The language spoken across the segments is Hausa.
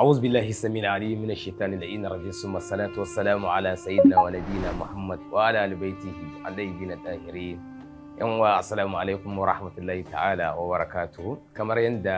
أعوذ بالله السميع العليم من الشيطان اللعين الرجيم ثم الصلاة والسلام على سيدنا ونبينا محمد وعلى آل بيته الطيبين الطاهرين. Assalamu alaikum wa rahmatullahi ta'ala wa barakatuhu. Kamar yadda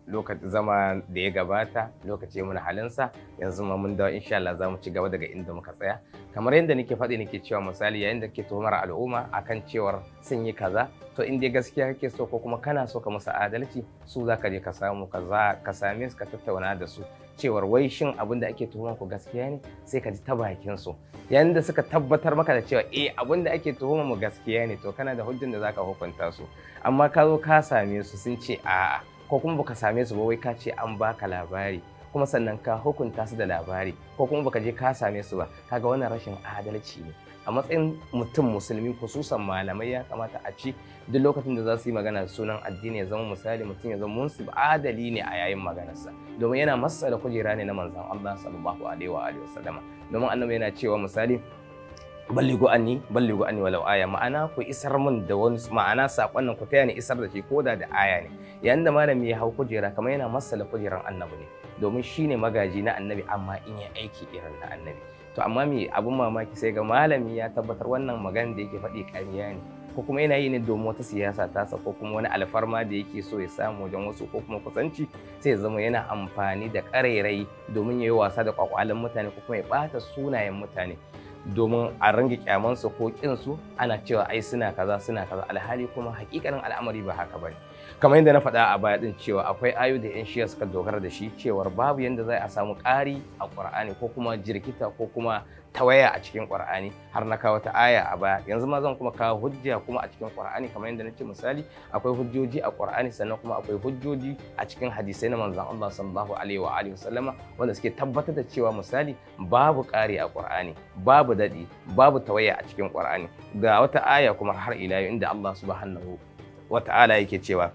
lokacin zama da ya gabata lokaci muna halinsa, yanzu ma mun dawo insha Allah za mu ci gaba daga inda muka tsaya. Kamar yadda nake faɗi nake cewa misali yayin da kake tuhumar al'umma akan cewar sun yi kaza, to in dai gaskiya kake so ko kuma kana so ka musu adalci, su za ka je ka samu kaza ka same su ka tattauna da su cewar wai shin abin da ake tuhumar ku gaskiya ne, sai ka ji ta bakin su. Yayin da suka tabbatar maka da cewa abin da ake tuhumar mu gaskiya ne, to kana da hujjan da zaka hukunta su. Amma ka zo ka same su sun ce a'a, ko kuma baka same su ba wai ka ce an baka labari kuma sannan ka hukunta su da labari, ko kuma baka je ka same su ba, kaga wannan rashin adalci ne. A matsayin mutum musulmi khususan malamai ya kamata a ci duk lokacin da za su yi magana da sunan addini ya zama misali mutum ya zama munsif adali ne a yayin maganarsa, domin yana masa da kujera ne na manzon Allah sallallahu alaihi wa sallama. Domin annabi yana cewa misali balligu anni walau aya, ma'ana ku isar min da wani ma'ana sakon nan ku taya ni isar da shi koda da aya ne. Yayin da malami ya hau kujera kamar yana masala kujeran annabi ne, domin shine magaji na annabi amma in ya aiki irin na annabi. To amma me abun mamaki sai ga malami ya tabbatar wannan magana da yake faɗi ƙarya ne, ko kuma yana yi ne domin wata siyasa tasa ko kuma wani alfarma da yake so ya samu wajen wasu ko kuma kusanci, sai ya zama yana amfani da ƙarairayi domin ya yi wasa da kwakwalen mutane ko kuma ya ɓata sunayen mutane domin a range kyamansu ko kinsu, ana cewa ai suna kaza alhali kuma hakikanin al'amari ba haka bane. Kamar yadda na faɗa a baya din cewa akwai ayoyi da 'yan shiya suka dogara da shi cewar babu yadda za a samu ƙari a ƙur'ani ko kuma jirkita ko kuma tawaya a cikin ƙur'ani, har na kawo ta aya a baya. Yanzu ma zan kuma kawo hujja kuma a cikin ƙur'ani kamar yadda nace misali akwai hujjoji a ƙur'ani sannan kuma akwai hujjoji a cikin hadisai na manzon Allah sallallahu alaihi wa wasallama wanda suke tabbatar da cewa misali babu ƙari a ƙur'ani, babu daɗi, babu tawaya a cikin ƙur'ani. Ga wata aya kuma har ila yau inda Allah subhanahu wa ta'ala yake cewa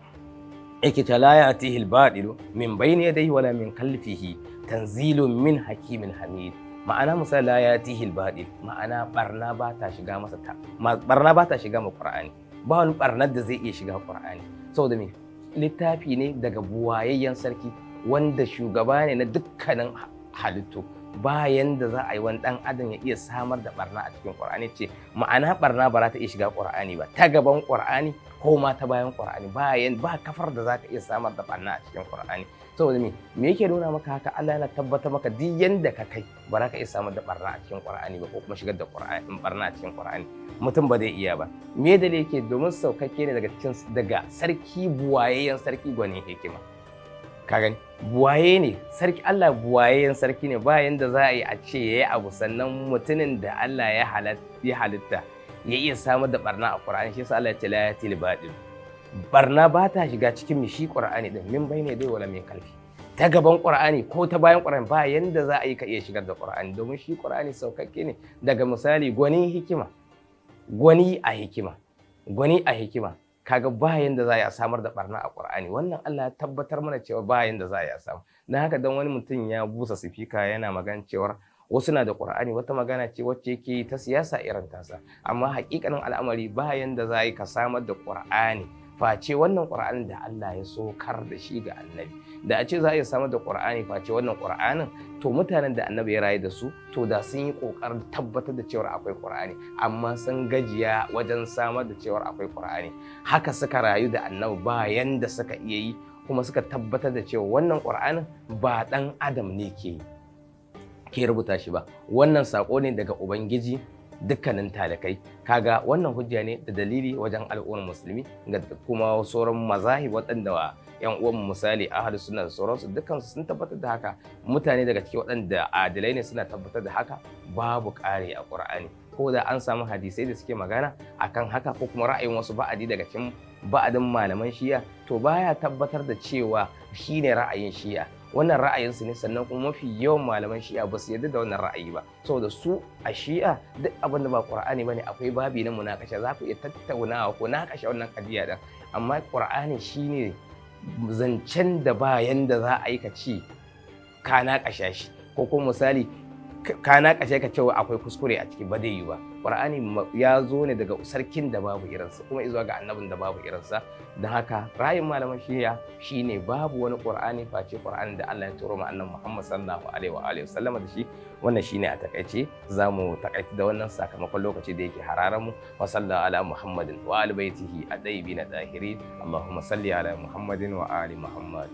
la ya'tihi al-batilu min bayni yadayhi wala min khalfihi tanzilun min hakimin hamid. Ma'ana misali la ya'tihi al-batil, ma'ana barna ba ta shiga masa barna ba ta shiga ma Qur'ani, ba wani barnar da zai iya shiga Qur'ani. Saboda me littafi ne daga buwayayyen sarki wanda shugaba ne na dukkanin halittu, bayan da za a yi wani dan adam ya iya samar da barna a cikin Qur'ani. Ce ma'ana barna ba za ta iya shiga Qur'ani ba, ta gaban Qur'ani ko ma ta bayan Qur'ani, ba kafar da za ka iya samar da barna a cikin Qur'ani. Saboda me yake nuna maka haka? Allah yana tabbatar maka duk yanda ka kai ba za ka iya samar da barna a cikin Qur'ani ba, ko kuma shigar da barna a cikin Qur'ani, mutum ba zai iya ba. Me dalili yake? Domin saukakke ne daga sarki buwayayyen sarki gwanin hikima. Ka gani buwaye ne sarki, Allah buwayayyen sarki ne, bayan da za a yi a ce yayi abu sannan mutumin da Allah ya halitta ya iya samar da barna a Qur'ani. Shi yasa Allah ya ce la yatil batil, barna ba ta shiga cikin mishi Qur'ani din min bayne dai wala min kalfi, ta gaban Qur'ani ko ta bayan Qur'ani ba yanda za a yi ka iya shigar da Qur'ani, domin shi Qur'ani saukakke ne daga misali gwani a hikima. Kaga ba yanda za a samar da barna a Qur'ani. Wannan Allah ya tabbatar mana cewa ba yanda za a samu. Dan haka dan wani mutum ya busa sifika yana magana cewar wasu na da Qur'ani, wata magana ce wacce yake ta siyasa irin tasa, amma hakikanin al'amari ba yanda za a yi ka samar da Qur'ani face wannan Qur'anin da Allah ya sokar da shi ga annabi. Da a ce za a iya samar da Qur'ani face wannan Qur'anin, to mutanen da annabi ya rayu da su to da sun yi kokarin tabbatar da cewa akwai Qur'ani, amma sun gajiya wajen samar da cewa akwai Qur'ani. Haka suka rayu da annabi ba yanda suka iya yi, kuma suka tabbatar da cewa wannan Qur'anin ba dan adam ne ke rubuta shi ba, wannan sako ne daga Ubangiji dukkanin talakai. Kaga wannan hujja ne da dalili wajen al'ummar musulmi da kuma sauran mazahib waɗanda yan uwan misali ahlus sunna da sauransu dukkansu sun tabbatar da haka. Mutane daga cikin waɗanda adilai ne suna tabbatar da haka, babu ƙari a Qur'ani, ko da an samu hadisai da suke magana akan haka ko kuma ra'ayin wasu ba'adi daga cikin ba'adin malaman Shi'a, to baya tabbatar da cewa shine ra'ayin Shi'a. Wannan ra'ayinsu ne, sannan kuma mafi yawan malaman Shi'a ba su yarda da wannan ra'ayi ba, saboda su a Shi'a duk abin da ba Qur'ani bane akwai babi na munakasha, za ku iya tattaunawa ko nakashe wannan kadiya din, amma Qur'ani shine zancen da ba yanda za a yi ka ci ka nakasha shi, ko kuma misali kana kashe ka cewa akwai kuskure a ciki ba dai yi ba. Qur'ani ya zo ne daga sarkin da babu irinsa kuma izuwa ga annabin da babu irinsa. Don haka ra'ayin malaman shiya shine babu wani Qur'ani face Qur'anin da Allah ya turo ma annabi Muhammad sallallahu alaihi wa alihi wasallama da shi. Wannan shine a takaice, zamu takaita da wannan sakamakon lokaci da yake hararan mu. Wa sallallahu ala Muhammadin wa ali baitihi at-tayyibin at-tahirin. Allahumma salli ala Muhammadin wa ali Muhammad.